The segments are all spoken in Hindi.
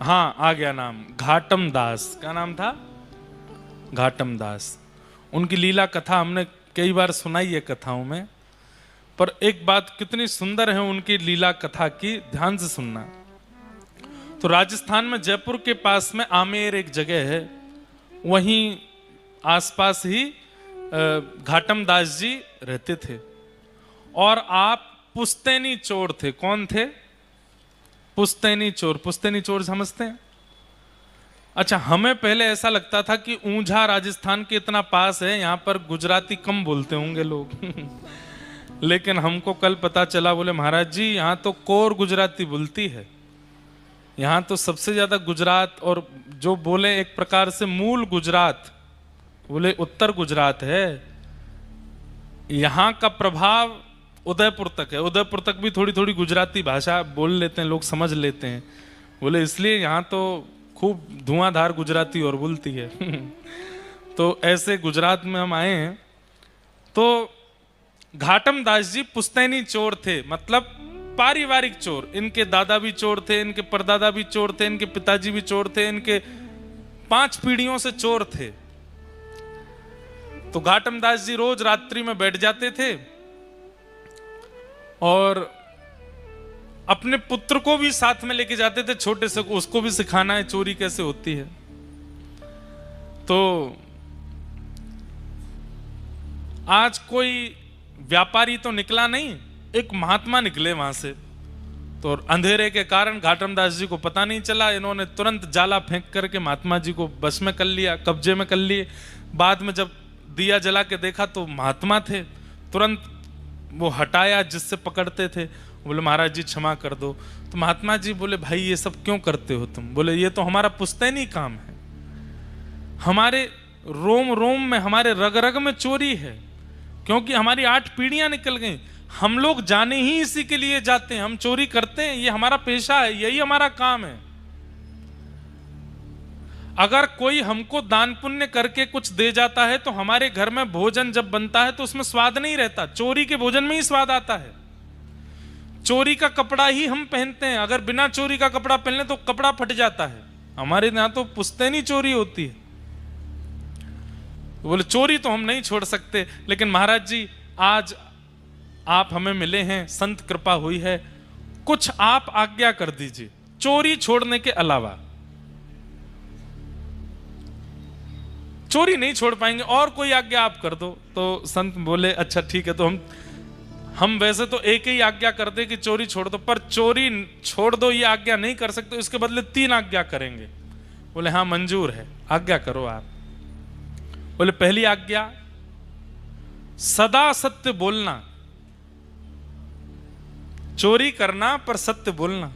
हाँ आ गया नाम, घाटम दास। क्या नाम था? घाटम दास। उनकी लीला कथा हमने कई बार सुनाई है कथाओं में, पर एक बात कितनी सुंदर है उनकी लीला कथा की, ध्यान से सुनना। तो राजस्थान में जयपुर के पास में आमेर एक जगह है, वहीं आसपास ही घाटम दास जी रहते थे। और आप पुश्तैनी चोर थे। कौन थे? पुश्तैनी चोर। पुश्तैनी चोर समझते हैं? अच्छा, हमें पहले ऐसा लगता था कि ऊंझा राजस्थान के इतना पास है, यहां पर गुजराती कम बोलते होंगे लोग लेकिन हमको कल पता चला, बोले महाराज जी यहां तो कोर गुजराती बोलती है, यहां तो सबसे ज्यादा गुजरात, और जो बोले एक प्रकार से मूल गुजरात, बोले उत्तर गुजरात है। यहां का प्रभाव उदयपुर तक है, उदयपुर तक भी थोड़ी थोड़ी गुजराती भाषा बोल लेते हैं लोग, समझ लेते हैं। बोले इसलिए यहां तो खूब धुआंधार गुजराती और बोलती है तो ऐसे गुजरात में हम आए हैं। तो घाटम दास जी पुश्तैनी चोर थे, मतलब पारिवारिक चोर। इनके दादा भी चोर थे, इनके परदादा भी चोर थे, इनके पिताजी भी चोर थे, इनके 5 पीढ़ियों से चोर थे। तो घाटम दास जी रोज रात्रि में बैठ जाते थे और अपने पुत्र को भी साथ में लेके जाते थे, छोटे से, उसको भी सिखाना है चोरी कैसे होती है। तो आज कोई व्यापारी तो निकला नहीं, एक महात्मा निकले वहां से। तो अंधेरे के कारण घाटम दास जी को पता नहीं चला, इन्होंने तुरंत जाला फेंक करके महात्मा जी को बस में कर लिया, कब्जे में कर लिए। बाद में जब दिया जला के देखा तो महात्मा थे, तुरंत वो हटाया जिससे पकड़ते थे। बोले महाराज जी क्षमा कर दो। तो महात्मा जी बोले भाई ये सब क्यों करते हो तुम? बोले ये तो हमारा पुश्तैनी काम है, हमारे रोम रोम में, हमारे रग रग में चोरी है, क्योंकि हमारी 8 पीढ़ियां निकल गई। हम लोग जाने ही इसी के लिए जाते हैं, हम चोरी करते हैं, ये हमारा पेशा है, यही हमारा काम है। अगर कोई हमको दान पुण्य करके कुछ दे जाता है तो हमारे घर में भोजन जब बनता है तो उसमें स्वाद नहीं रहता, चोरी के भोजन में ही स्वाद आता है। चोरी का कपड़ा ही हम पहनते हैं, अगर बिना चोरी का कपड़ा पहन ले तो कपड़ा फट जाता है। हमारे यहां तो पुश्तैनी चोरी होती है। बोले चोरी तो हम नहीं छोड़ सकते, लेकिन महाराज जी आज आप हमें मिले हैं, संत कृपा हुई है, कुछ आप आज्ञा कर दीजिए चोरी छोड़ने के अलावा। चोरी नहीं छोड़ पाएंगे, और कोई आज्ञा आप कर दो। तो संत बोले अच्छा ठीक है, तो हम वैसे तो एक ही आज्ञा कर दे कि चोरी छोड़ दो, पर चोरी छोड़ दो ये आज्ञा नहीं कर सकते, इसके बदले 3 आज्ञा करेंगे। बोले हाँ मंजूर है, आज्ञा करो आप। बोले पहली आज्ञा, सदा सत्य बोलना, चोरी करना पर सत्य बोलना।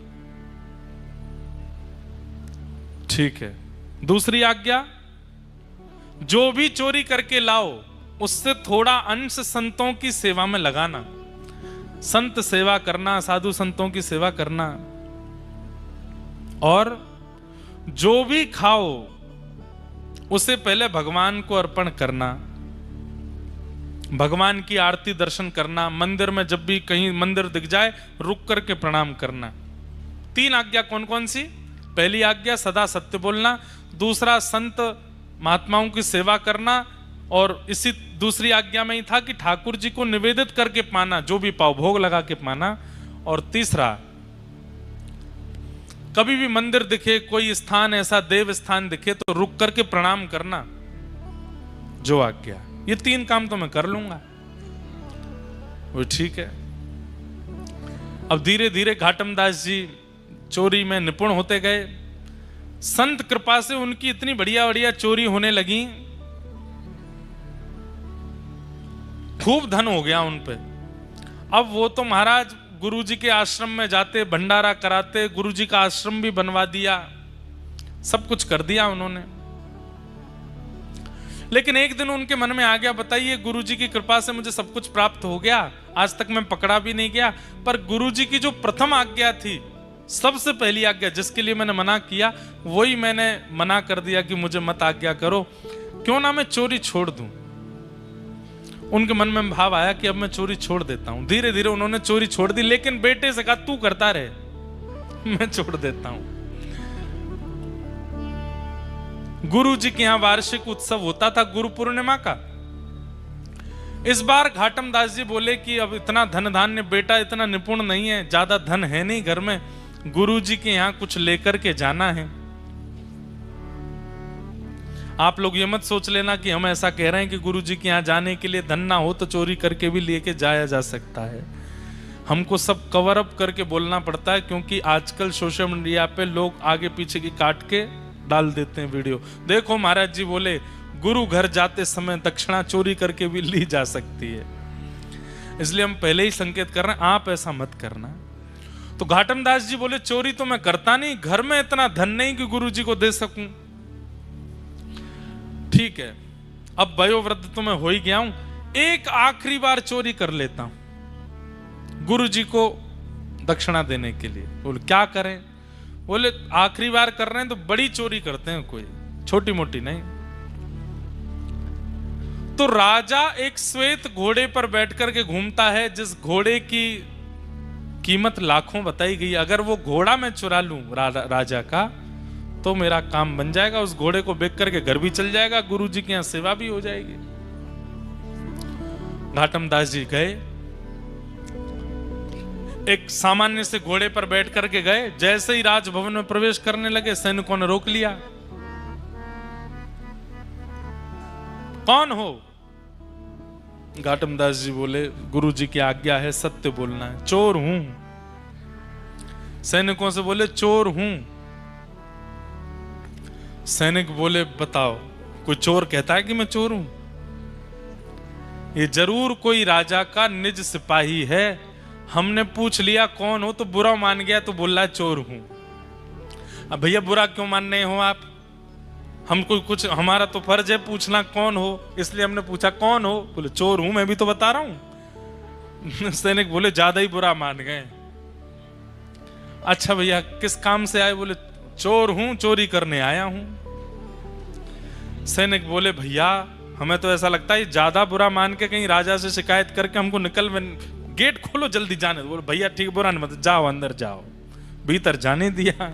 ठीक है। दूसरी आज्ञा, जो भी चोरी करके लाओ उससे थोड़ा अंश संतों की सेवा में लगाना, संत सेवा करना, साधु संतों की सेवा करना। और जो भी खाओ उसे पहले भगवान को अर्पण करना, भगवान की आरती दर्शन करना, मंदिर में जब भी कहीं मंदिर दिख जाए रुक करके प्रणाम करना। 3 आज्ञा कौन कौन सी? पहली आज्ञा सदा सत्य बोलना, दूसरा संत महात्माओं की सेवा करना, और इसी दूसरी आज्ञा में ही था कि ठाकुर जी को निवेदित करके पाना, जो भी पाओ भोग लगा के पाना। और तीसरा, कभी भी मंदिर दिखे, कोई स्थान ऐसा देव स्थान दिखे तो रुक करके प्रणाम करना, जो आज्ञा। ये 3 काम तो मैं कर लूंगा। वो ठीक है। अब धीरे धीरे घाटम दास जी चोरी में निपुण होते गए। संत कृपा से उनकी इतनी बढ़िया बढ़िया चोरी होने लगी, खूब धन हो गया उन पे। अब वो तो महाराज गुरुजी के आश्रम में जाते, भंडारा कराते, गुरुजी का आश्रम भी बनवा दिया, सब कुछ कर दिया उन्होंने। लेकिन एक दिन उनके मन में आ गया, बताइए गुरुजी की कृपा से मुझे सब कुछ प्राप्त हो गया, आज तक मैं पकड़ा भी नहीं गया, पर गुरुजी की जो प्रथम आज्ञा थी, सबसे पहली आज्ञा जिसके लिए मैंने मना किया, वही मैंने मना कर दिया कि मुझे मत आज्ञा करो, क्यों ना मैं चोरी छोड़ दूं। उनके मन में भाव आया कि अब मैं चोरी छोड़ देता हूं। धीरे धीरे उन्होंने चोरी छोड़ दी, लेकिन बेटे से कहा तू करता रहे, मैं छोड़ देता हूं। गुरु जी के यहाँ वार्षिक उत्सव होता था गुरु पूर्णिमा का। इस बार घाटम दास जी बोले कि अब इतना धन धान्य, बेटा इतना निपुण नहीं है, ज्यादा धन है नहीं घर में, गुरु जी के यहाँ कुछ लेकर के जाना है। आप लोग ये मत सोच लेना कि हम ऐसा कह रहे हैं कि गुरु जी के यहाँ जाने के लिए धन ना हो तो चोरी करके भी लेके जाया जा सकता है। हमको सब कवर अप करके बोलना पड़ता है, क्योंकि आजकल सोशल मीडिया पे लोग आगे पीछे की काट के डाल देते हैं वीडियो। देखो महाराज जी बोले गुरु घर जाते समय दक्षिणा चोरी करके भी ली जा सकती है, इसलिए हम पहले ही संकेत कर रहे हैं आप ऐसा मत करना। तो घाटम दास जी बोले चोरी तो मैं करता नहीं, घर में इतना धन नहीं कि गुरु जी को दे सकूं। ठीक है, अब वयोवृद्ध तो मैं हो ही गया हूं, एक आखिरी बार चोरी कर लेता हूं गुरु जी को दक्षिणा देने के लिए। बोले क्या करें? बोले आखिरी बार कर रहे हैं तो बड़ी चोरी करते हैं, कोई छोटी मोटी नहीं। तो राजा एक श्वेत घोड़े पर बैठकर के घूमता है, जिस घोड़े की कीमत लाखों बताई गई। अगर वो घोड़ा मैं चुरा लूं राजा का तो मेरा काम बन जाएगा, उस घोड़े को बेच करके घर भी चल जाएगा, गुरु जी के यहां सेवा भी हो जाएगी। घाटम दास जी गए, एक सामान्य से घोड़े पर बैठ करके गए। जैसे ही राजभवन में प्रवेश करने लगे, सैनिकों ने रोक लिया। कौन हो? घाटम दास जी बोले गुरु जी की आज्ञा है, सत्य बोलना है। चोर हूं। सैनिकों से बोले चोर हूं। सैनिक बोले बताओ, कोई चोर कहता है कि मैं चोर हूं? ये जरूर कोई राजा का निज सिपाही है। हमने पूछ लिया कौन हो, तो बुरा मान गया, तो बोला चोर हूं। अब भैया बुरा क्यों मान रहे हो आप? हमको कुछ, हमारा तो फर्ज है पूछना कौन हो, इसलिए हमने पूछा कौन हो। बोले चोर हूं, मैं भी तो बता रहा हूं। सैनिक बोले ज्यादा ही बुरा मान गए। अच्छा भैया किस काम से आए? बोले चोर हूं, चोरी करने आया हूं। सैनिक बोले भैया हमें तो ऐसा लगता है ज्यादा बुरा मान के कहीं राजा से शिकायत करके हमको गेट खोलो जल्दी जाने दो। बोले भैया ठीक बुरा नहीं, मत जाओ अंदर जाओ। भीतर जाने दिया।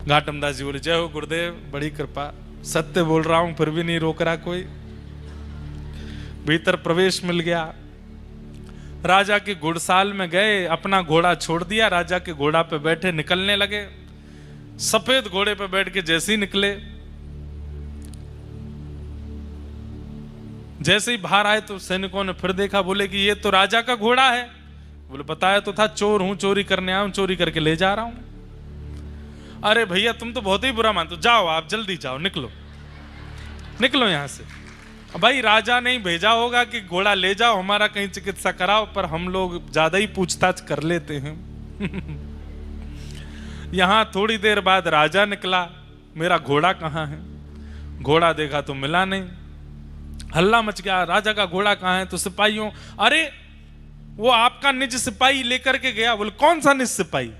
घाटम दास जी बोले जय हो गुरुदेव, बड़ी कृपा, सत्य बोल रहा हूं फिर भी नहीं रोक रहा कोई। भीतर प्रवेश मिल गया। राजा के घुड़साल में गए, अपना घोड़ा छोड़ दिया, राजा के घोड़ा पे बैठे निकलने लगे। सफेद घोड़े पे बैठ के जैसे ही निकले, जैसे ही बाहर आए तो सैनिकों ने फिर देखा। बोले कि ये तो राजा का घोड़ा है। बोले बताया तो था चोर हूं, चोरी करने आया हूं, चोरी करके ले जा रहा हूं। अरे भैया तुम तो बहुत ही बुरा मानते हो, जाओ आप जल्दी जाओ, निकलो निकलो यहां से। भाई राजा ने भेजा होगा कि घोड़ा ले जाओ, हमारा कहीं चिकित्सा कराओ, पर हम लोग ज्यादा ही पूछताछ कर लेते हैं। यहां थोड़ी देर बाद राजा निकला, मेरा घोड़ा कहां है? घोड़ा देखा तो मिला नहीं। हल्ला मच गया, राजा का घोड़ा कहां है? तो सिपाहियों, अरे वो आपका निज सिपाही लेकर के गया। बोले कौन सा निज सिपाही?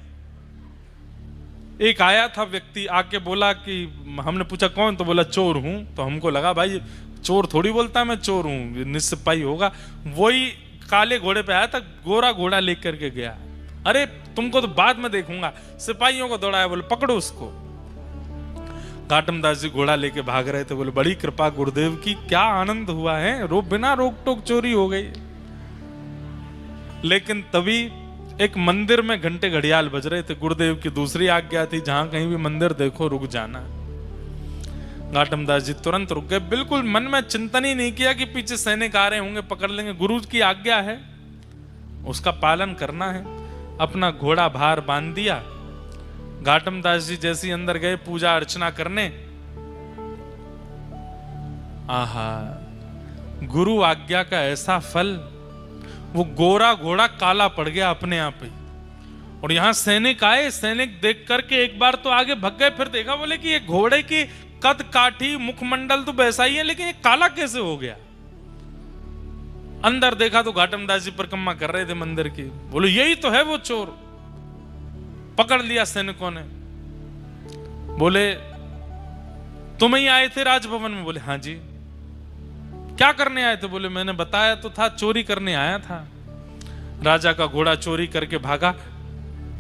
एक आया था व्यक्ति, आके बोला कि हमने पूछा कौन, तो बोला चोर हूं। तो हमको लगा भाई चोर थोड़ी बोलता मैं चोर हूं, निज सिपाही होगा। वही काले घोड़े पे आया था, गोरा घोड़ा लेकर के गया। अरे तुमको तो बाद में देखूंगा। सिपाहियों को दौड़ाया, बोले पकड़ो उसको। घाटम दास जी घोड़ा लेके भाग रहे थे। बोले बड़ी कृपा गुरुदेव की, क्या आनंद हुआ है, बिना रोक टोक चोरी हो गई। लेकिन तभी एक मंदिर में घंटे घड़ियाल बज रहे थे। गुरुदेव की दूसरी आज्ञा थी, जहां कहीं भी मंदिर देखो रुक जाना। घाटम दास जी तुरंत रुक गए, बिल्कुल मन में चिंतन ही नहीं किया कि पीछे सैनिक आ रहे होंगे पकड़ लेंगे। गुरु की आज्ञा है, उसका पालन करना है। अपना घोड़ा बाहर बांध दिया। घाटम दास जी जैसे ही अंदर गए पूजा अर्चना करने, आहा गुरु आज्ञा का ऐसा फल, वो गोरा घोड़ा काला पड़ गया अपने आप ही। और यहां सैनिक आए, सैनिक देख करके एक बार तो आगे भग गए, फिर देखा, बोले कि ये घोड़े की कद काठी मुखमंडल तो वैसा ही है, लेकिन ये काला कैसे हो गया? अंदर देखा तो घाटम दास जी परिक्रमा कर रहे थे मंदिर की। बोलो यही तो है वो चोर। पकड़ लिया सैनिकों ने। बोले तुम ही आए थे राजभवन में? बोले हाँ जी। क्या करने आए थे? बोले मैंने बताया तो था चोरी करने आया था। राजा का घोड़ा चोरी करके भागा।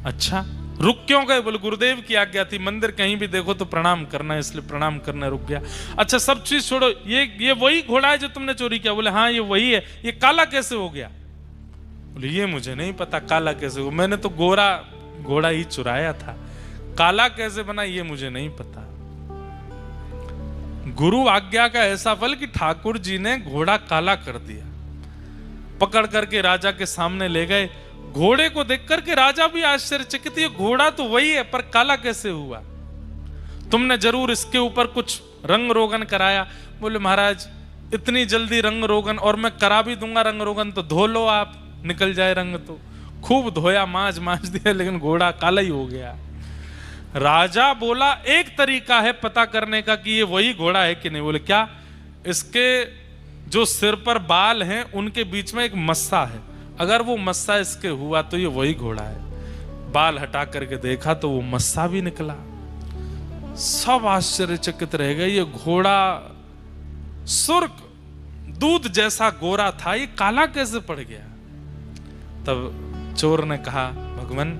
अच्छा रुक क्यों गए? बोले गुरुदेव की आज्ञा थी, मंदिर कहीं भी देखो तो प्रणाम करना, इसलिए प्रणाम करना रुक गया। अच्छा सब चीज छोड़ो, ये वही घोड़ा है जो तुमने चोरी किया? बोले हाँ ये वही है। ये काला कैसे हो गया? बोले ये मुझे नहीं पता काला कैसे हो, मैंने तो गोरा घोड़ा ही चुराया था, काला कैसे बना ये मुझे नहीं पता। गुरु आज्ञा का ऐसा फल कि ठाकुर जी ने घोड़ा काला कर दिया, पकड़ करके राजा के सामने ले गए। घोड़े को देख करके राजा भी आश्चर्यचकित, ये घोड़ा तो वही है पर काला कैसे हुआ? तुमने जरूर इसके ऊपर कुछ रंग रोगन कराया। बोले महाराज इतनी जल्दी रंग रोगन, और मैं करा भी दूंगा रंग रोगन तो धो लो आप, निकल जाए रंग। तो खूब धोया, मांज दिया, लेकिन घोड़ा काला ही हो गया। राजा बोला एक तरीका है पता करने का कि ये वही घोड़ा है कि नहीं। बोले क्या? इसके जो सिर पर बाल हैं उनके बीच में एक मस्सा है, अगर वो मस्सा इसके हुआ तो ये वही घोड़ा है। बाल हटा करके देखा तो वो मस्सा भी निकला। सब आश्चर्यचकित रह गए, ये घोड़ा सुर्ख दूध जैसा गोरा था, ये काला कैसे पड़ गया? तब चोर ने कहा भगवान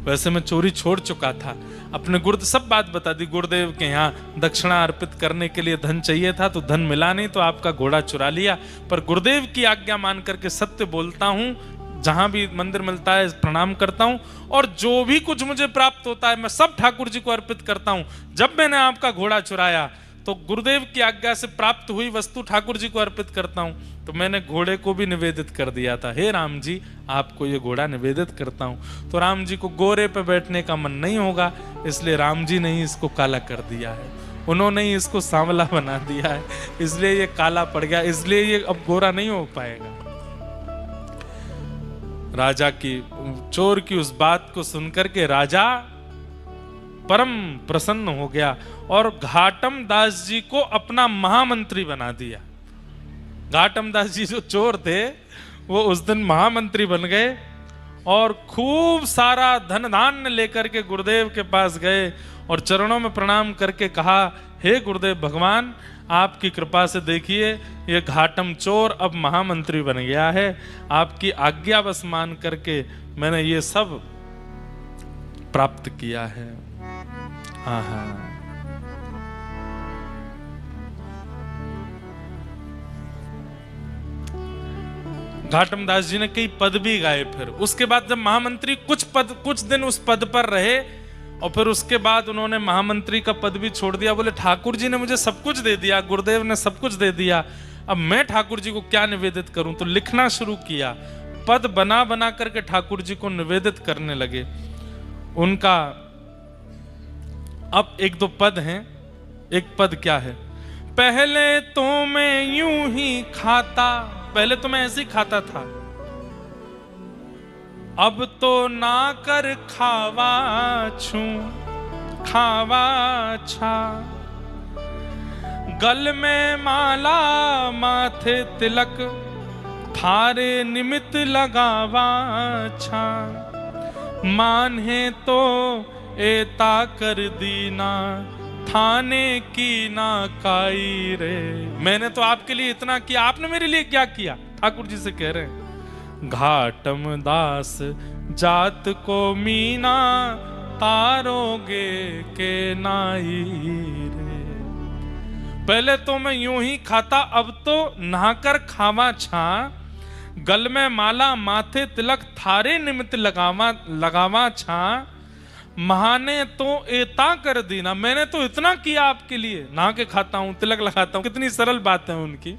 वैसे मैं चोरी छोड़ चुका था, अपने गुरुदेव सब बात बता दी। गुरुदेव के यहाँ दक्षिणा अर्पित करने के लिए धन चाहिए था तो धन मिला नहीं तो आपका घोड़ा चुरा लिया, पर गुरुदेव की आज्ञा मान करके सत्य बोलता हूँ, जहां भी मंदिर मिलता है प्रणाम करता हूँ, और जो भी कुछ मुझे प्राप्त होता है मैं सब ठाकुर जी को अर्पित करता हूँ। जब मैंने आपका घोड़ा चुराया तो गुरुदेव की आज्ञा से प्राप्त हुई वस्तु ठाकुर जी को अर्पित करता हूँ, तो मैंने घोड़े को भी निवेदित कर दिया था, हे राम जी आपको ये घोड़ा निवेदित करता हूँ। तो राम जी को गोरे पे बैठने का मन नहीं होगा, इसलिए राम जी ने ही इसको काला कर दिया है, उन्होंने ही इसको सांवला बना दिया है, इसलिए ये काला पड़ गया, इसलिए ये अब गोरा नहीं हो पाएगा। राजा की, चोर की उस बात को सुनकर के राजा परम प्रसन्न हो गया और घाटम दास जी को अपना महामंत्री बना दिया। घाटम दास जी जो चोर थे वो उस दिन महामंत्री बन गए और खूब सारा धन धान्य लेकर के गुरुदेव के पास गए और चरणों में प्रणाम करके कहा, हे गुरुदेव भगवान आपकी कृपा से देखिए ये घाटम चोर अब महामंत्री बन गया है, आपकी आज्ञा बस मान करके मैंने ये सब प्राप्त किया है। आहा। घाटम दास जी ने कई पद भी गाए। फिर उसके बाद जब महामंत्री कुछ दिन उस पद पर रहे और फिर उसके बाद उन्होंने महामंत्री का पद भी छोड़ दिया। बोले ठाकुर जी ने मुझे सब कुछ दे दिया, गुरुदेव ने सब कुछ दे दिया, अब मैं ठाकुर जी को क्या निवेदित करूं? तो लिखना शुरू किया, पद बना बना करके ठाकुर जी को निवेदित करने लगे। उनका अब एक दो पद हैं। एक पद क्या है? पहले तो मैं यूं ही खाता, पहले तो मैं ऐसे ही खाता था, अब तो ना कर खावा छू खावा छा, गल में माला माथे तिलक थारे निमित्त लगावा छा, माने तो एता कर दीना थाने की ना काई रे। मैंने तो आपके लिए इतना किया, आपने मेरे लिए क्या किया? ठाकुर जी से कह रहे हैं, घाटम दास जात को मीना तारोगे के नाई रे। पहले तो मैं यूं ही खाता, अब तो नहाकर खावा छा, गल में माला माथे तिलक थारे निमित्त लगावा छा, महाने तो एता कर दीना, मैंने तो इतना किया आपके लिए, नहा के खाता हूं, तिलक लगाता हूं। कितनी सरल बात है उनकी।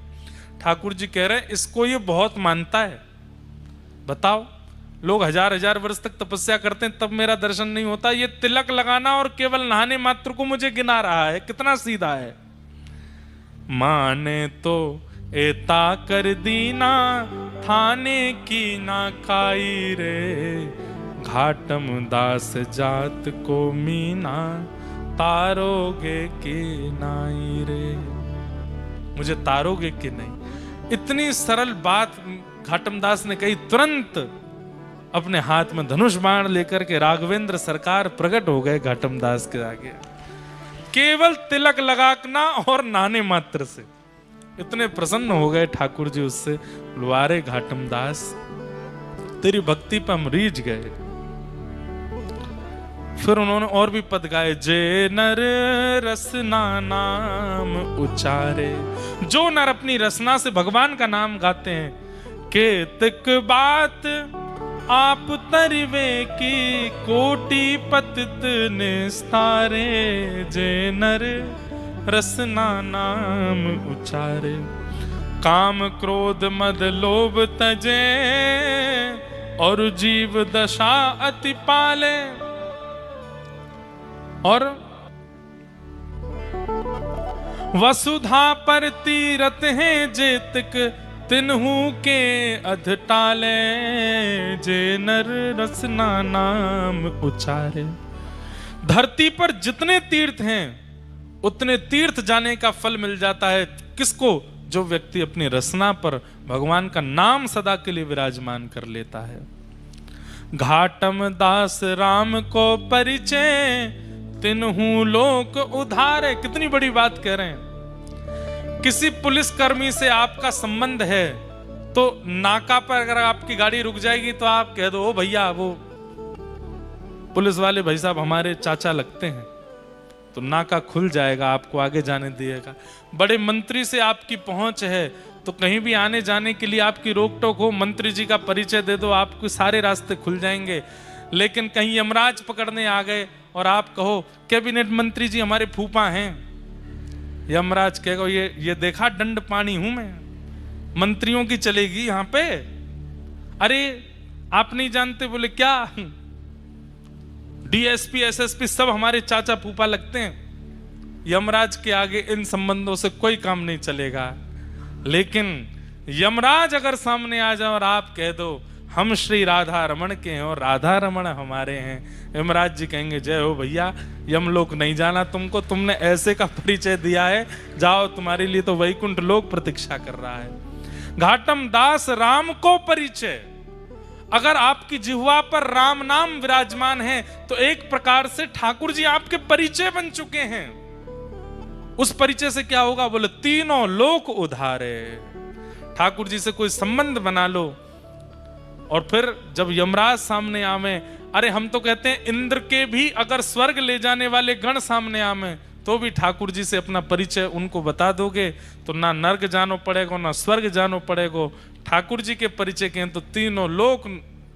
ठाकुर जी कह रहे हैं इसको ये बहुत मानता है। बताओ, लोग हजार हजार वर्ष तक तपस्या करते हैं तब मेरा दर्शन नहीं होता, ये तिलक लगाना और केवल नहाने मात्र को मुझे गिना रहा है, कितना सीधा है। माने तो एता कर दीना थाने की ना खाई रे, घाटम दास जात को मीना तारोगे कि नहीं रे। मुझे तारोगे कि नहीं? इतनी सरल बात घाटम दास ने कही। तुरंत अपने हाथ में धनुष बाण लेकर के राघवेंद्र सरकार प्रकट हो गए घाटम दास के आगे, केवल तिलक लगाना और नहाने मात्र से। इतने प्रसन्न हो गए ठाकुर जी उससे। लुआरे घाटम दास तेरी भक्ति पर हम रीझ गए, फिर उन्होंने और भी पद गाए, जे नर रसना नाम उचारे। जो नर अपनी रसना से भगवान का नाम गाते हैं, केतक बात आप तरिवे की कोटि पतित निस्तारे। जे नर रसना नाम उचारे, काम क्रोध मद लोभ तजे, और जीव दशा अति पाले। और वसुधा पर तीरथ हैं जेतक, तिन्हू के अध टाले। जे नर रसना नाम उचारे। धरती पर जितने तीर्थ हैं उतने तीर्थ जाने का फल मिल जाता है किसको? जो व्यक्ति अपनी रसना पर भगवान का नाम सदा के लिए विराजमान कर लेता है। घाटम दास राम को परिचय, तिन्हू लोक उधारे। कितनी बड़ी बात कह रहे हैं। किसी पुलिस कर्मी से आपका संबंध है तो नाका पर अगर आपकी गाड़ी रुक जाएगी तो आप कह दो, ओ भैया वो पुलिस वाले भाई साहब हमारे चाचा लगते हैं, तो नाका खुल जाएगा, आपको आगे जाने दिएगा। बड़े मंत्री से आपकी पहुंच है तो कहीं भी आने जाने के लिए आपकी रोक टोक हो, मंत्री जी का परिचय दे दो, आपको सारे रास्ते खुल जाएंगे। लेकिन कहीं यमराज पकड़ने आ गए और आप कहो कैबिनेट मंत्री जी हमारे फूफा हैं, यमराज कहेगा ये देखा दंड पानी हूं मैं, मंत्रियों की चलेगी यहां पे। अरे आप नहीं जानते? बोले क्या? डीएसपी एसएसपी सब हमारे चाचा फूफा लगते हैं। यमराज के आगे इन संबंधों से कोई काम नहीं चलेगा। लेकिन यमराज अगर सामने आ जाए और आप कह दो हम श्री राधा रमण के हैं और राधा रमण हमारे हैं, यमराज जी कहेंगे जय हो भैया, यमलोक नहीं जाना तुमको, तुमने ऐसे का परिचय दिया है, जाओ तुम्हारे लिए तो वैकुंठ लोक प्रतीक्षा कर रहा है। घाटम दास राम को परिचय। अगर आपकी जिह्वा पर राम नाम विराजमान है तो एक प्रकार से ठाकुर जी आपके परिचय बन चुके हैं। उस परिचय से क्या होगा? बोले तीनों लोक उधारे। ठाकुर जी से कोई संबंध बना लो और फिर जब यमराज सामने आवे, अरे हम तो कहते हैं इंद्र के भी अगर स्वर्ग ले जाने वाले गण सामने आवे तो भी ठाकुर जी से अपना परिचय उनको बता दोगे तो ना नर्क जानो पड़ेगा ना स्वर्ग जानो पड़ेगा। ठाकुर जी के परिचय के तो तीनों लोक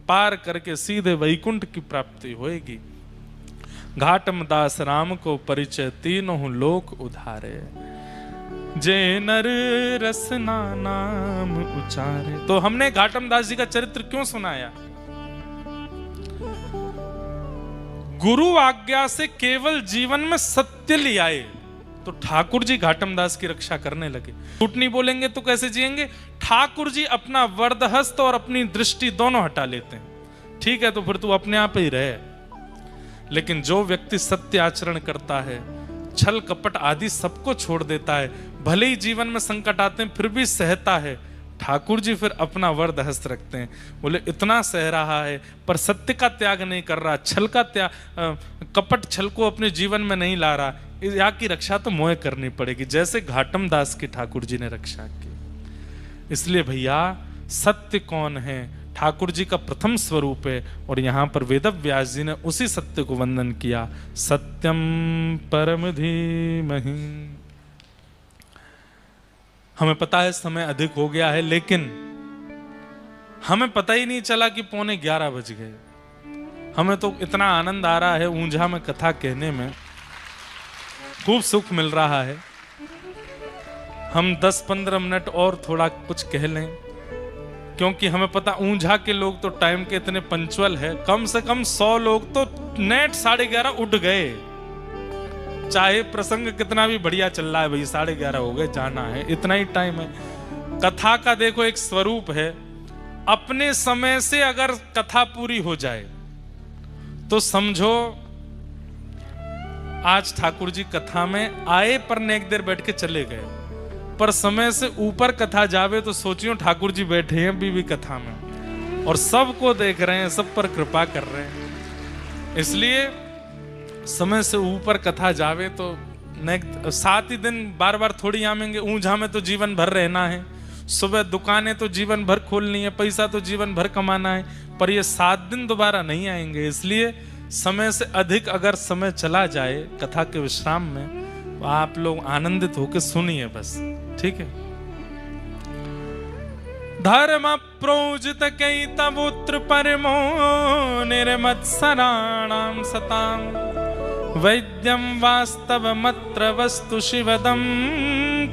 पार करके सीधे वैकुंठ की प्राप्ति होएगी। घाटम दास राम को परिचय, तीनों लोक उधारे। जे नर रसना नाम उचारे। तो हमने घाटम दास जी का चरित्र क्यों सुनाया? गुरु आज्ञा से केवल जीवन में सत्य ले आए तो ठाकुर जी घाटम दास की रक्षा करने लगे। झूठ नहीं बोलेंगे तो कैसे जिएंगे? ठाकुर जी अपना वरदहस्त और अपनी दृष्टि दोनों हटा लेते हैं। ठीक है तो फिर तू अपने आप ही रहे। लेकिन जो व्यक्ति सत्य आचरण करता है, छल कपट आदि सबको छोड़ देता है, भले ही जीवन में संकट आते हैं फिर भी सहता है, ठाकुर जी फिर अपना वरदहस्त रखते हैं। बोले इतना सह रहा है पर सत्य का त्याग नहीं कर रहा, छल का त्याग, कपट छल को अपने जीवन में नहीं ला रहा, या की रक्षा तो मोह करनी पड़ेगी, जैसे घाटम दास की ठाकुर जी ने रक्षा की। इसलिए भैया सत्य कौन है? ठाकुर जी का प्रथम स्वरूप है। और यहां पर वेदव्यास जी ने उसी सत्य को वंदन किया। सत्यम परम धीमहि। हमें पता है समय अधिक हो गया है, लेकिन हमें पता ही नहीं चला कि 11:15 बज गए। हमें तो इतना आनंद आ रहा है ऊंझा में कथा कहने में, खूब सुख मिल रहा है। हम 10-15 मिनट और थोड़ा कुछ कह लें, क्योंकि हमें पता ऊंझा के लोग तो टाइम के इतने पंचुअल है। कम से कम 100 लोग तो नेट 11:30 उठ गए, चाहे प्रसंग कितना भी बढ़िया चल रहा है, भाई 11:30 हो गए, जाना है, इतना ही टाइम है। कथा का देखो एक स्वरूप है, अपने समय से अगर कथा पूरी हो जाए तो समझो आज ठाकुर जी कथा में आए पर ने एक देर बैठ के चले गए, पर समय से ऊपर कथा जावे तो सोचियो ठाकुर जी बैठे हैं अभी भी कथा में और सबको देख रहे हैं, सब पर कृपा कर रहे हैं। इसलिए समय से ऊपर कथा जावे तो 7 ही दिन बार बार थोड़ी आवेंगे। ऊंझा में तो जीवन भर रहना है, सुबह दुकानें तो जीवन भर खोलनी है, पैसा तो जीवन भर कमाना है, पर ये 7 दिन दोबारा नहीं आएंगे। इसलिए समय से अधिक अगर समय चला जाए कथा के विश्राम में, तो आप लोग आनंदित होकर सुनिए बस, ठीक है। धर्म प्रोजित कई तवोत्र परमो निर्मत्सराणां सतां वैद्यं वास्तवमत्र वस्तु शिवदं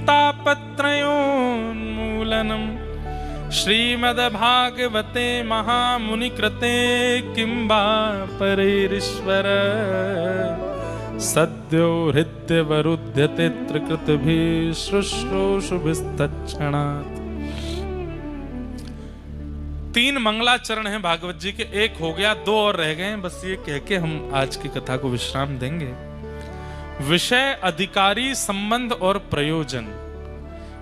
तापत्रयोन्मूलनम् श्रीमद्भागवते महामुनिकृते किं वा परैरीश्वर सद्यो हृद्यवरुध्यते त्रिकृतभिः शुश्रूषुभिस्तत्क्षणात्। 3 मंगलाचरण हैं भागवत जी के, एक हो गया, 2 और रह गए। बस ये कह के हम आज की कथा को विश्राम देंगे। विषय, अधिकारी, संबंध और प्रयोजन,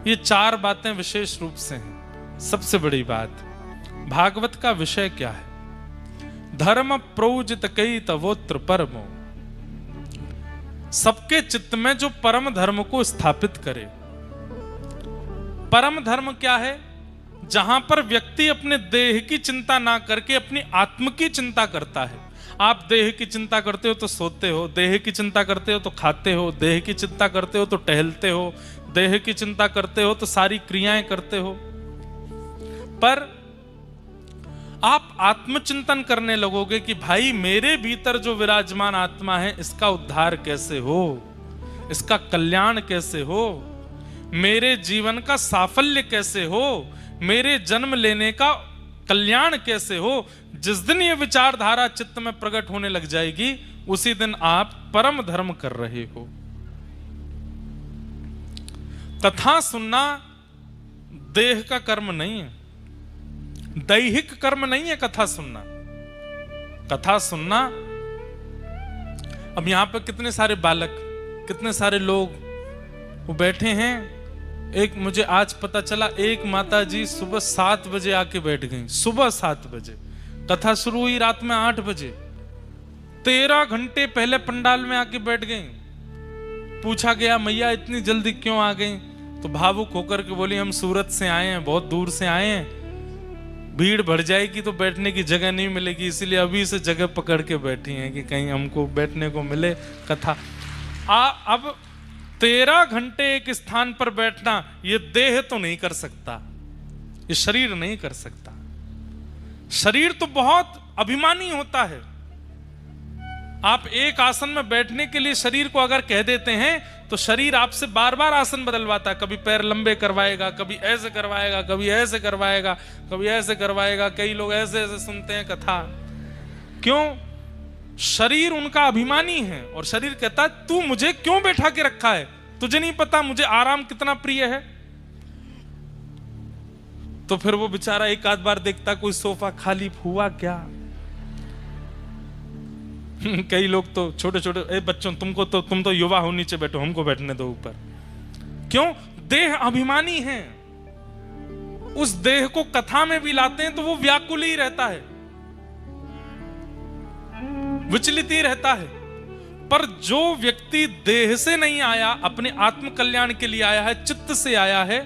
ये 4 बातें विशेष रूप से हैं। सबसे बड़ी बात, भागवत का विषय क्या है? धर्म प्रोजित कई तवोत्र परमो, सबके चित्त में जो परम धर्म को स्थापित करे। परम धर्म क्या है? जहां पर व्यक्ति अपने देह की चिंता ना करके अपनी आत्म की चिंता करता है। आप देह की चिंता करते हो तो सोते हो, देह की चिंता करते हो तो खाते हो, देह की चिंता करते हो तो टहलते हो, देह की चिंता करते हो तो सारी क्रियाएं करते हो। पर आप आत्मचिंतन करने लगोगे कि भाई मेरे भीतर जो विराजमान आत्मा है, इसका उद्धार कैसे हो, इसका कल्याण कैसे हो, मेरे जीवन का साफल्य कैसे हो, मेरे जन्म लेने का कल्याण कैसे हो। जिस दिन ये विचारधारा चित्त में प्रकट होने लग जाएगी, उसी दिन आप परम धर्म कर रहे हो। कथा सुनना देह का कर्म नहीं है, दैहिक कर्म नहीं है कथा सुनना। कथा सुनना, अब यहां पर कितने सारे बालक, कितने सारे लोग वो बैठे हैं। एक मुझे आज पता चला, एक माता जी सुबह 7 बजे आके बैठ गई। सुबह 7 बजे कथा शुरू हुई, रात में 8 बजे 13 घंटे पहले पंडाल में आके बैठ गई। पूछा गया मैया इतनी जल्दी क्यों आ गई? तो भावुक होकर के बोली हम सूरत से आए हैं, बहुत दूर से आए हैं, भीड़ बढ़ जाएगी तो बैठने की जगह नहीं मिलेगी, इसीलिए अभी से जगह पकड़ के बैठी हैं कि कहीं हमको बैठने को मिले। कथा अब 13 घंटे एक स्थान पर बैठना, ये देह तो नहीं कर सकता, ये शरीर नहीं कर सकता। शरीर तो बहुत अभिमानी होता है। आप एक आसन में बैठने के लिए शरीर को अगर कह देते हैं तो शरीर आपसे बार बार आसन बदलवाता है। कभी पैर लंबे करवाएगा, कभी ऐसे करवाएगा, कभी ऐसे करवाएगा, कभी ऐसे करवाएगा। कई लोग ऐसे ऐसे सुनते हैं कथा। क्यों? शरीर उनका अभिमानी है और शरीर कहता है तू मुझे क्यों बैठा के रखा है, तुझे नहीं पता मुझे आराम कितना प्रिय है। तो फिर वो बेचारा एक आध बार देखता कोई सोफा खाली हुआ क्या। कई लोग तो छोटे छोटे बच्चों, तुम तो युवा हो, नीचे बैठो, हमको बैठने दो ऊपर। क्यों? देह अभिमानी है। उस देह को कथा में भी लाते हैं तो वो व्याकुल ही रहता है, विचलित ही रहता है। पर जो व्यक्ति देह से नहीं आया, अपने आत्म कल्याण के लिए आया है, चित्त से आया है,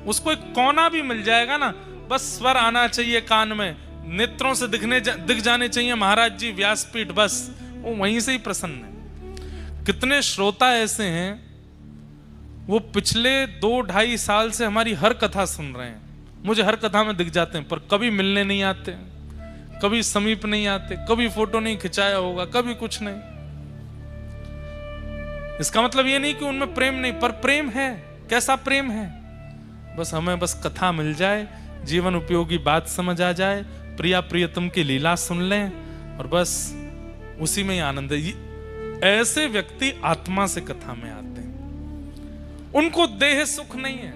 उसको एक कोना भी मिल जाएगा ना, बस स्वर आना चाहिए कान में, नेत्रों से दिख जाने चाहिए महाराज जी व्यासपीठ, बस वो वहीं से ही प्रसन्न है। कितने श्रोता ऐसे हैं, वो पिछले 2-2.5 साल से हमारी हर कथा सुन रहे हैं, मुझे हर कथा में दिख जाते हैं, पर कभी मिलने नहीं आते, कभी समीप नहीं आते, कभी फोटो नहीं खिंचाया होगा, कभी कुछ नहीं। इसका मतलब ये नहीं कि उनमें प्रेम नहीं, पर प्रेम है। कैसा प्रेम है? बस हमें बस कथा मिल जाए, जीवन उपयोगी बात समझ आ जाए, प्रिया प्रियतम की लीला सुन लें और बस उसी में ही आनंद है। ऐसे व्यक्ति आत्मा से कथा में आते हैं, उनको देह सुख नहीं है।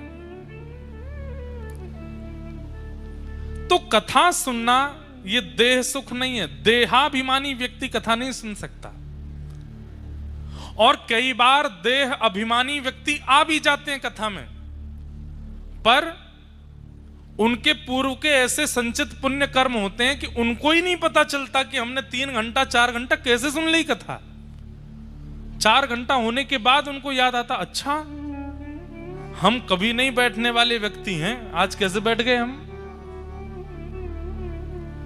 तो कथा सुनना ये देह सुख नहीं है। देहाभिमानी व्यक्ति कथा नहीं सुन सकता। और कई बार देह अभिमानी व्यक्ति आ भी जाते हैं कथा में, पर उनके पूर्व के ऐसे संचित पुण्य कर्म होते हैं कि उनको ही नहीं पता चलता कि हमने 3 घंटा 4 घंटा कैसे सुन ली कथा। 4 घंटा होने के बाद उनको याद आता, अच्छा हम कभी नहीं बैठने वाले व्यक्ति हैं, आज कैसे बैठ गए हम।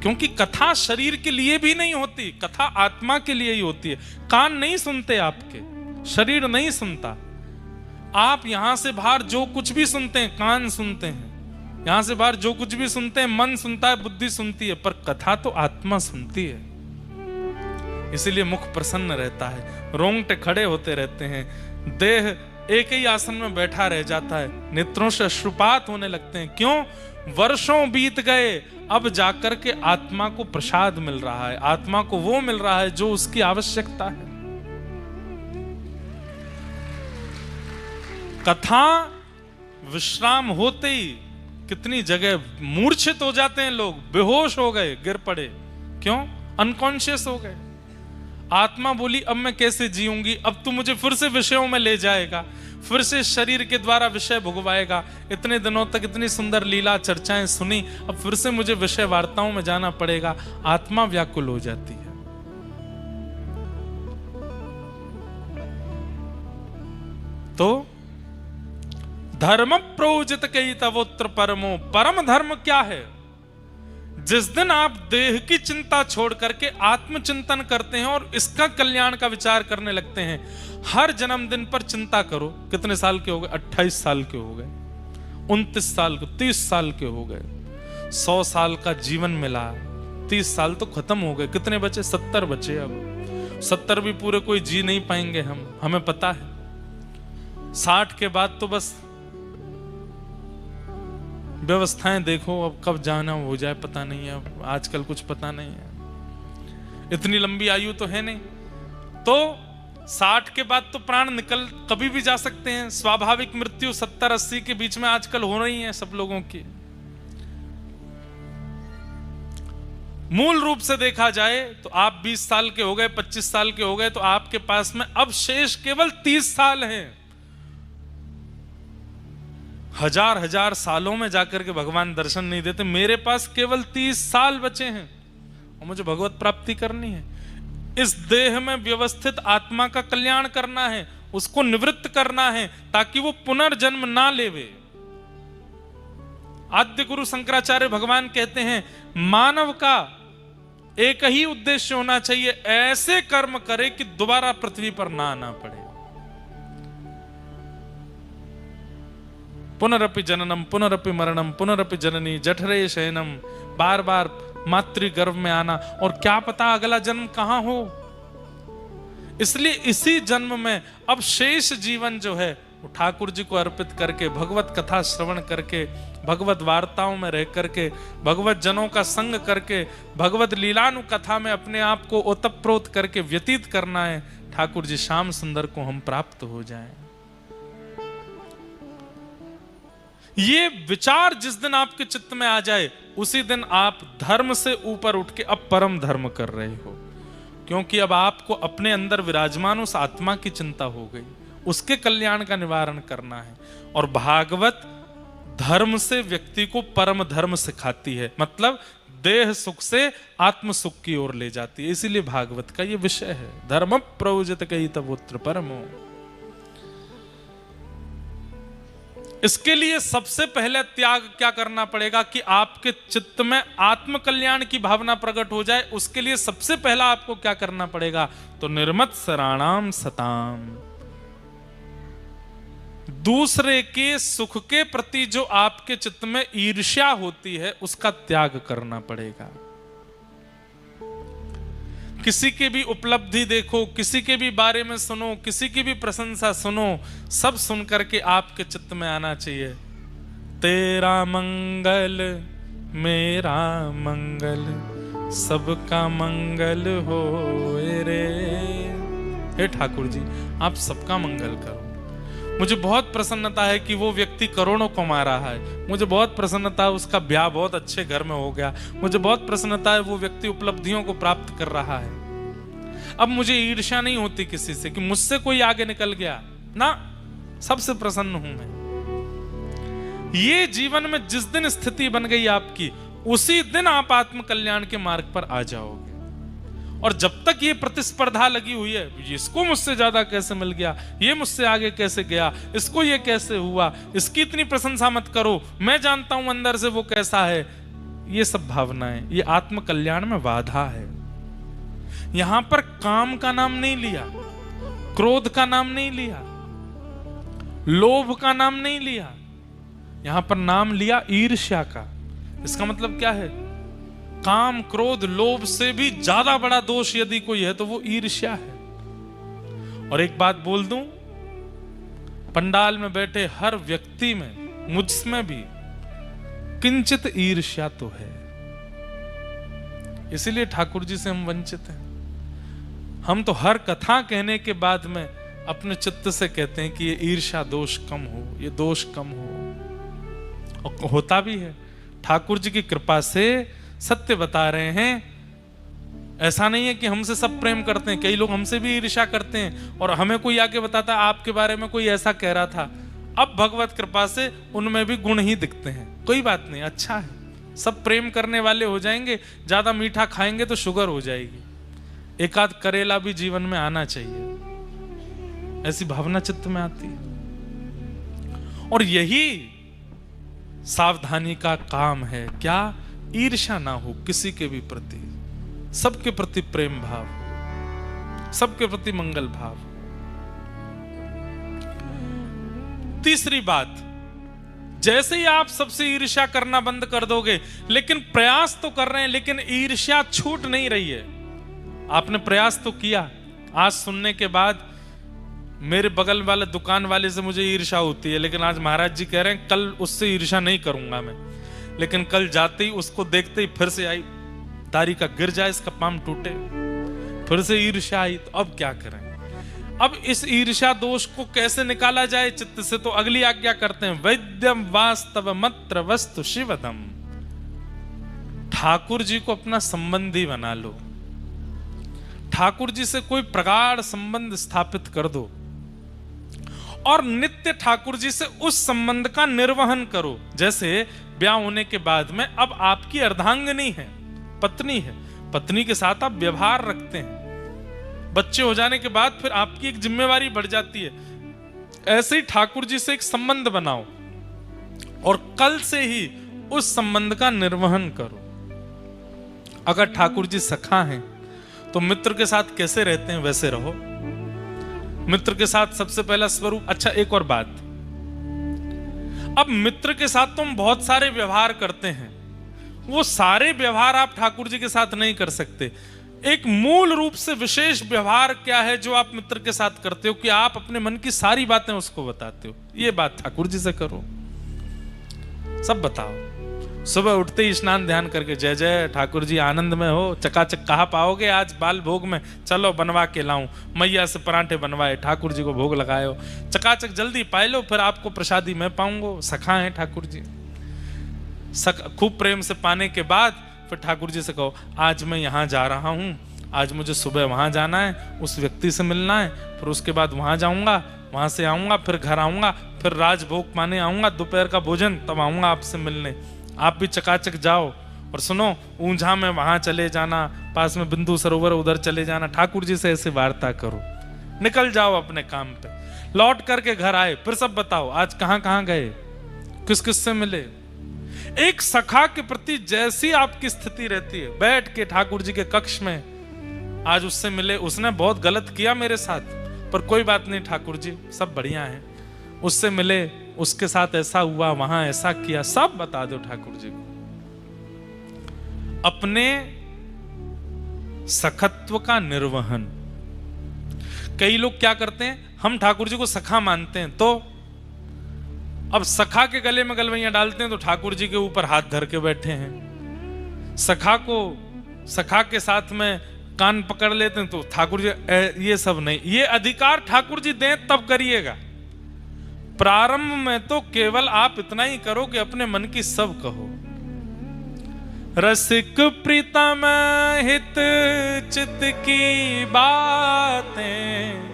क्योंकि कथा शरीर के लिए भी नहीं होती, कथा आत्मा के लिए ही होती है। कान नहीं सुनते आपके, शरीर नहीं सुनता। आप यहां से बाहर जो कुछ भी सुनते हैं कान सुनते हैं, यहां से बाहर जो कुछ भी सुनते हैं मन सुनता है, बुद्धि सुनती है, पर कथा तो आत्मा सुनती है। इसीलिए मुख प्रसन्न रहता है, रोंगटे खड़े होते रहते हैं, देह एक ही आसन में बैठा रह जाता है, नेत्रों से अश्रुपात होने लगते हैं। क्यों? वर्षों बीत गए, अब जाकर के आत्मा को प्रसाद मिल रहा है, आत्मा को वो मिल रहा है जो उसकी आवश्यकता है। कथा विश्राम होते ही कितनी जगह मूर्छित हो जाते हैं लोग, बेहोश हो गए, गिर पड़े। क्यों? अनकॉन्शियस हो गए। आत्मा बोली अब मैं कैसे जीऊंगी, अब तू मुझे फिर से विषयों में ले जाएगा, फिर से शरीर के द्वारा विषय भुगवाएगा। इतने दिनों तक इतनी सुंदर लीला चर्चाएं सुनी, अब फिर से मुझे विषय वार्ताओं में जाना पड़ेगा। आत्मा व्याकुल हो जाती है। तो धर्म प्रोजित कई तवोत्र परमो, परम धर्म क्या है? जिस दिन आप देह की चिंता छोड़ करके आत्मचिंतन करते हैं और इसका कल्याण का विचार करने लगते हैं, हर जन्मदिन पर चिंता करो। कितने साल के हो गए? 28 साल के हो गए, 29 साल के, 30 साल के हो गए, 100 साल का जीवन मिला, 30 साल तो खत्म हो गए, कितने बचे? 70 बचे। अब 70 भी पूरे कोई जी नहीं पाएंगे हम, हमें पता है। 60 के बाद तो बस व्यवस्थाएं देखो, अब कब जाना हो जाए पता नहीं है, अब आजकल कुछ पता नहीं है, इतनी लंबी आयु तो है नहीं। तो 60 के बाद तो प्राण निकल कभी भी जा सकते हैं। स्वाभाविक मृत्यु 70-80 के बीच में आजकल हो रही है सब लोगों की। मूल रूप से देखा जाए तो आप 20 साल के हो गए, 25 साल के हो गए, तो आपके पास में अब शेष केवल 30 साल हैं। हजार सालों में जाकर के भगवान दर्शन नहीं देते। मेरे पास केवल 30 साल बचे हैं और मुझे भगवत प्राप्ति करनी है। इस देह में व्यवस्थित आत्मा का कल्याण करना है, उसको निवृत्त करना है ताकि वो पुनर्जन्म ना लेवे। आद्य गुरु शंकराचार्य भगवान कहते हैं मानव का एक ही उद्देश्य होना चाहिए, ऐसे कर्म करे कि दोबारा पृथ्वी पर ना आना पड़े। पुनरपि जननम पुनरपि मरणम पुनरपि जननी जठरे शयनम, बार बार मातृ गर्भ में आना, और क्या पता अगला जन्म कहां हो। इसलिए इसी जन्म में अब शेष जीवन जो है वो ठाकुर जी को अर्पित करके, भगवत कथा श्रवण करके, भगवत वार्ताओं में रह करके, भगवत जनों का संग करके, भगवत लीलानु कथा में अपने आप को ओतप्रोत करके व्यतीत करना है। ठाकुर जी श्याम सुंदर को हम प्राप्त हो जाएं। ये विचार जिस दिन आपके चित्त में आ जाए, उसी दिन आप धर्म से ऊपर उठ के अब परम धर्म कर रहे हो, क्योंकि अब आपको अपने अंदर विराजमान उस आत्मा की चिंता हो गई, उसके कल्याण का निवारण करना है। और भागवत धर्म से व्यक्ति को परम धर्म सिखाती है, मतलब देह सुख से आत्म सुख की ओर ले जाती है। इसीलिए भागवत का ये विषय है, धर्म प्रयोजित कई तवोत्र परमो। इसके लिए सबसे पहले त्याग क्या करना पड़ेगा कि आपके चित्त में आत्म कल्याण की भावना प्रकट हो जाए। उसके लिए सबसे पहला आपको क्या करना पड़ेगा? तो निर्मत्सराणाम सताम, दूसरे के सुख के प्रति जो आपके चित्त में ईर्ष्या होती है उसका त्याग करना पड़ेगा। किसी की भी उपलब्धि देखो, किसी के भी बारे में सुनो, किसी की भी प्रशंसा सुनो, सब सुन करके आपके चित्त में आना चाहिए तेरा मंगल मेरा मंगल सबका मंगल हो रे। हे ठाकुर जी आप सबका मंगल करो। मुझे बहुत प्रसन्नता है कि वो व्यक्ति करोड़ों कमा रहा है, मुझे बहुत प्रसन्नता है उसका ब्याह बहुत अच्छे घर में हो गया, मुझे बहुत प्रसन्नता है वो व्यक्ति उपलब्धियों को प्राप्त कर रहा है। अब मुझे ईर्ष्या नहीं होती किसी से कि मुझसे कोई आगे निकल गया ना, सबसे प्रसन्न हूं मैं। ये जीवन में जिस दिन स्थिति बन गई आपकी, उसी दिन आप आत्म कल्याण के मार्ग पर आ जाओगे। और जब तक ये प्रतिस्पर्धा लगी हुई है, इसको मुझसे ज्यादा कैसे मिल गया, ये मुझसे आगे कैसे गया, इसको ये कैसे हुआ, इसकी इतनी प्रशंसा मत करो, मैं जानता हूं अंदर से वो कैसा है, ये सब भावनाएं, ये आत्म कल्याण में बाधा है। यहां पर काम का नाम नहीं लिया, क्रोध का नाम नहीं लिया, लोभ का नाम नहीं लिया, यहां पर नाम लिया ईर्ष्या का। इसका मतलब क्या है? काम, क्रोध, लोभ से भी ज्यादा बड़ा दोष यदि कोई है तो वो ईर्ष्या है। और एक बात बोल दूं, पंडाल में बैठे हर व्यक्ति में, मुझमें भी किंचित ईर्ष्या तो है। इसीलिए ठाकुर जी से हम वंचित हैं। हम तो हर कथा कहने के बाद में अपने चित्त से कहते हैं कि ये ईर्ष्या दोष कम हो, ये दोष कम हो, और होता भी है। ठाकुर जी की कृपा से सत्य बता रहे हैं। ऐसा नहीं है कि हमसे सब प्रेम करते हैं, कई लोग हमसे भी ईर्ष्या करते हैं और हमें कोई आके बताता है आपके बारे में कोई ऐसा कह रहा था। अब भगवत कृपा से उनमें भी गुण ही दिखते हैं। कोई बात नहीं, अच्छा है, सब प्रेम करने वाले हो जाएंगे। ज्यादा मीठा खाएंगे तो शुगर हो जाएगी। एक आध करेला भी जीवन में आना चाहिए, ऐसी भावना चित्त में आती है। और यही सावधानी का काम है। क्या? ईर्ष्या ना हो किसी के भी प्रति, सबके प्रति प्रेम भाव, सबके प्रति मंगल भाव। तीसरी बात, जैसे ही आप सबसे ईर्ष्या करना बंद कर दोगे, लेकिन प्रयास तो कर रहे हैं, लेकिन ईर्ष्या छूट नहीं रही है। आपने प्रयास तो किया। आज सुनने के बाद मेरे बगल वाले दुकान वाले से मुझे ईर्ष्या होती है, लेकिन आज महाराज जी कह रहे हैं कल उससे ईर्ष्या नहीं करूंगा मैं। लेकिन कल जाते ही उसको देखते ही फिर से आई, तारी का गिर जाए, इसका पाम टूटे, फिर से ईर्ष्या आई। तो अब क्या करें? अब इस ईर्ष्या दोष को कैसे निकाला जाए चित्त से? तो अगली आज्ञा करते हैं, वैद्यम वास्तव मत्र वस्तु शिवदम। ठाकुर जी को अपना संबंधी बना लो, ठाकुर जी से कोई प्रगाढ़ संबंध स्थापित कर दो और नित्य ठाकुर जी से उस संबंध का निर्वहन करो। जैसे ब्याह होने के बाद में अब आपकी अर्धांगिनी है, पत्नी है, पत्नी के साथ आप व्यवहार रखते हैं। बच्चे हो जाने के बाद फिर आपकी एक जिम्मेवारी बढ़ जाती है। ऐसे ही ठाकुर जी से एक संबंध बनाओ और कल से ही उस संबंध का निर्वहन करो। अगर ठाकुर जी सखा हैं तो मित्र के साथ कैसे रहते हैं वैसे रहो। मित्र के साथ सबसे पहला स्वरूप। अच्छा, एक और बात, अब मित्र के साथ तो हम बहुत सारे व्यवहार करते हैं, वो सारे व्यवहार आप ठाकुर जी के साथ नहीं कर सकते। एक मूल रूप से विशेष व्यवहार क्या है जो आप मित्र के साथ करते हो? कि आप अपने मन की सारी बातें उसको बताते हो। ये बात ठाकुर जी से करो, सब बताओ। सुबह उठते ही स्नान ध्यान करके, जय जय ठाकुर जी, आनंद में हो, चकाचक कहाँ पाओगे आज बाल भोग में, चलो बनवा के लाऊं। मैया से परांठे बनवाए, ठाकुर जी को भोग लगाए हो, चकाचक जल्दी पाए लो, फिर आपको प्रसादी मैं पाऊंगा। सखा है ठाकुर जी। खूब प्रेम से पाने के बाद फिर ठाकुर जी से कहो, आज मैं यहाँ जा रहा हूँ, आज मुझे सुबह वहां जाना है, उस व्यक्ति से मिलना है, फिर उसके बाद वहां जाऊंगा, वहां से आऊंगा, फिर घर आऊंगा, फिर राजभोग पाने आऊंगा, दोपहर का भोजन, तब आऊंगा आपसे मिलने। आप भी चकाचक जाओ। और सुनो, ऊंझा में वहां चले जाना, पास में बिंदु सरोवर, उधर चले जाना। ठाकुर जी से ऐसे वार्ता करो, निकल जाओ अपने काम पे। लौट करके घर आए, फिर सब बताओ आज कहां कहां गए, किस किस से मिले। एक सखा के प्रति जैसी आपकी स्थिति रहती है, बैठ के ठाकुर जी के कक्ष में, आज उससे मिले, उसने बहुत गलत किया मेरे साथ, पर कोई बात नहीं ठाकुर जी, सब बढ़िया है। उससे मिले, उसके साथ ऐसा हुआ, वहां ऐसा किया, सब बता दो ठाकुर जी को। अपने सखत्व का निर्वहन। कई लोग क्या करते हैं, हम ठाकुर जी को सखा मानते हैं, तो अब सखा के गले में गलवैया डालते हैं तो ठाकुर जी के ऊपर हाथ धर के बैठे हैं। सखा के साथ में कान पकड़ लेते हैं तो ठाकुर जी, ये सब नहीं। ये अधिकार ठाकुर जी दें तब करिएगा। प्रारंभ में तो केवल आप इतना ही करो कि अपने मन की सब कहो। रसिक प्रीतम हित चित की बातें,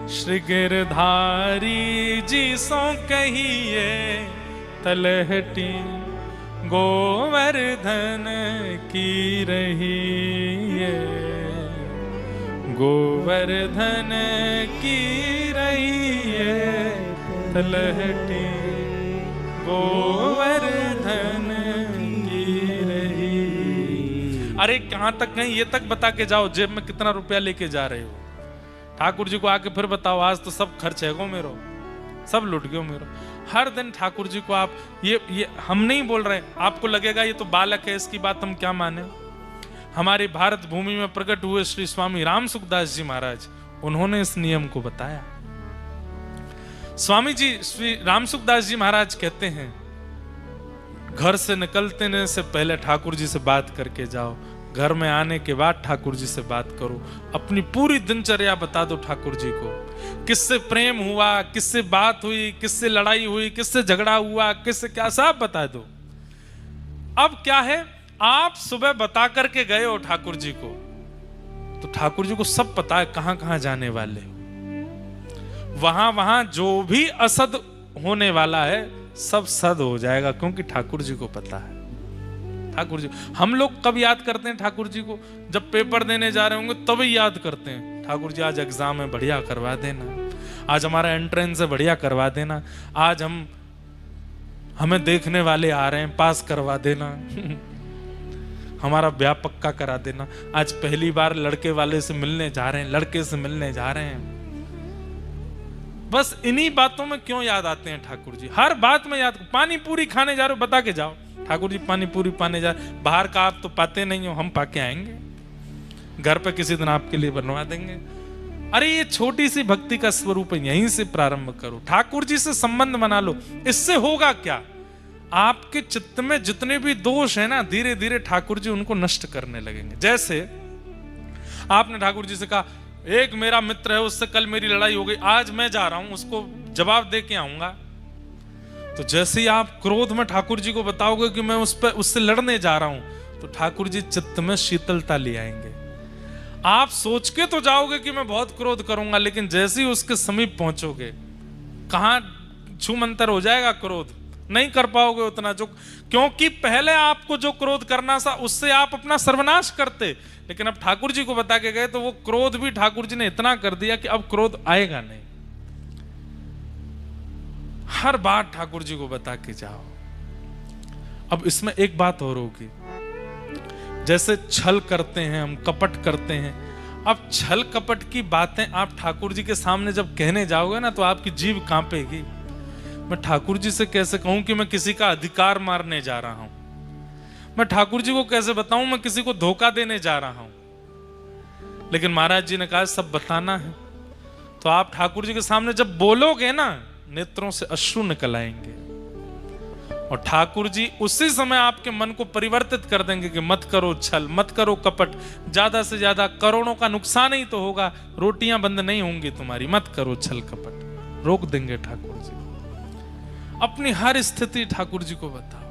श्री गिरधारी जी सो कहिए, तलहटी गोवर्धन की रही है, गोवर्धन की रही है, तलहटी गोवर्धन की रही। अरे कहां तक गए ये तक बता के जाओ, जेब में कितना रुपया लेके जा रहे हो। ठाकुर जी को आके फिर बताओ, आज तो सब खर्च है गो मेरो, सब लुट गयो मेरो। हर दिन ठाकुर जी को आप ये हम नहीं बोल रहे, आपको लगेगा ये तो बालक है, इसकी बात हम क्या माने। हमारी भारत भूमि में प्रकट हुए श्री स्वामी राम सुखदास जी महाराज, उन्होंने इस नियम को बताया। स्वामी जी श्री राम सुखदास जी महाराज कहते हैं, घर से निकलते से पहले ठाकुर जी से बात करके जाओ, घर में आने के बाद ठाकुर जी से बात करो, अपनी पूरी दिनचर्या बता दो ठाकुर जी को, किससे प्रेम हुआ, किससे बात हुई, किससे लड़ाई हुई, किससे झगड़ा हुआ, किससे क्या, सब बता दो। अब क्या है, आप सुबह बता करके गए हो ठाकुर जी को, तो ठाकुर जी को सब पता है कहां कहां जाने वाले हो, वहां वहां जो भी असद होने वाला है सब सद हो जाएगा, क्योंकि ठाकुर जी को पता है। ठाकुर जी, हम लोग कब याद करते हैं ठाकुर जी को, जब पेपर देने जा रहे होंगे तभी याद करते हैं, ठाकुर जी आज एग्जाम है बढ़िया करवा देना, आज हमारा एंट्रेंस है बढ़िया करवा देना, आज हमें देखने वाले आ रहे हैं पास करवा देना हमारा ब्याह पक्का करा देना, आज पहली बार लड़के वाले से मिलने जा रहे हैं, लड़के से मिलने जा रहे हैं। बस इन्हीं बातों में क्यों याद आते हैं ठाकुर जी, हर बात में याद। पानी पूरी खाने जा रहे हो, बता के जाओ ठाकुर जी पानी पूरी पाने जा, बाहर का आप तो पाते नहीं हो, हम पाके आएंगे, घर पे किसी दिन आपके लिए बनवा देंगे। अरे ये छोटी सी भक्ति का स्वरूप है, यहीं से प्रारंभ करो, ठाकुर जी से संबंध बना लो। इससे होगा क्या, आपके चित्त में जितने भी दोष है ना, धीरे धीरे ठाकुर जी उनको नष्ट करने लगेंगे। जैसे आपने ठाकुर जी से कहा, एक मेरा मित्र है उससे कल मेरी लड़ाई हो गई, आज मैं जा रहा हूं उसको जवाब दे के आऊंगा, तो जैसे ही आप क्रोध में ठाकुर जी को बताओगे कि मैं उससे लड़ने जा रहा हूं, तो ठाकुर जी चित्त में शीतलता ले आएंगे। आप सोच के तो जाओगे कि मैं बहुत क्रोध करूंगा, लेकिन जैसे ही उसके समीप पहुंचोगे, कहां छूमंतर हो जाएगा क्रोध, नहीं कर पाओगे उतना, जो क्योंकि पहले आपको जो क्रोध करना था उससे आप अपना सर्वनाश करते, लेकिन अब ठाकुर जी को बता के गए तो वो क्रोध भी ठाकुर जी ने इतना कर दिया कि अब क्रोध आएगा नहीं। हर बात ठाकुर जी को बता के जाओ। अब इसमें एक बात और होगी, जैसे छल करते हैं हम, कपट करते हैं, अब छल कपट की बातें आप ठाकुर जी के सामने जब कहने जाओगे ना, तो आपकी जीभ कांपेगी। मैं ठाकुर जी से कैसे कहूं कि मैं किसी का अधिकार मारने जा रहा हूं, मैं ठाकुर जी को कैसे बताऊं मैं किसी को धोखा देने जा रहा हूं। लेकिन महाराज जी ने कहा सब बताना है, तो आप ठाकुर जी के सामने जब बोलोगे ना, नेत्रों से अश्रु निकल आएंगे, और ठाकुर जी उसी समय आपके मन को परिवर्तित कर देंगे कि मत करो छल, मत करो कपट, ज्यादा से ज्यादा करोड़ों का नुकसान ही तो होगा, रोटियां बंद नहीं होंगी तुम्हारी, मत करो छल कपट, रोक देंगे ठाकुर जी। अपनी हर स्थिति ठाकुर जी को बताओ।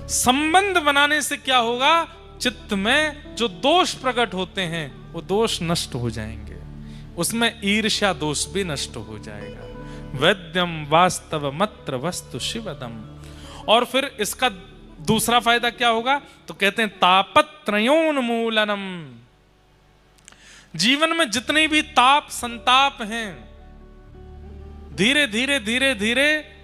संबंध बनाने से क्या होगा, चित्त में जो दोष प्रकट होते हैं वो दोष नष्ट हो जाएंगे, उसमें ईर्ष्या दोष भी नष्ट हो जाएगा। वैद्यम वास्तव मत्र वस्तु शिवदम। और फिर इसका दूसरा फायदा क्या होगा, तो कहते हैं तापत्रयोन्मूलनम। जीवन में जितने भी ताप संताप हैं, धीरे धीरे धीरे धीरे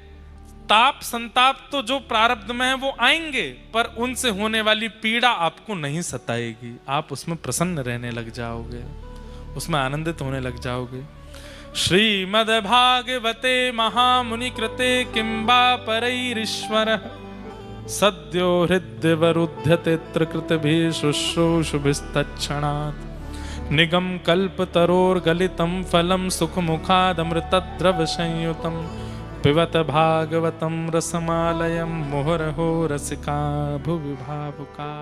ताप संताप तो जो प्रारब्ध में है वो आएंगे, पर उनसे होने वाली पीड़ा आपको नहीं सताएगी, आप उसमें प्रसन्न रहने लग जाओगे, उसमें आनंदित होने लग जाओगे। श्रीमद् भागवते महामुनि कृते किंबा परैरीश्वर सद्यो हृद्यवरुध्यते त्रिकृतभिः शुश्रूषुभिस्तत्क्षणात् निगम कल्पतरोर्गलितं फलं सुखमुखादमृतद्रव संयुतं पिबत भागवतं रसमालयं मुहुरहो रसिका भुवि भावुका।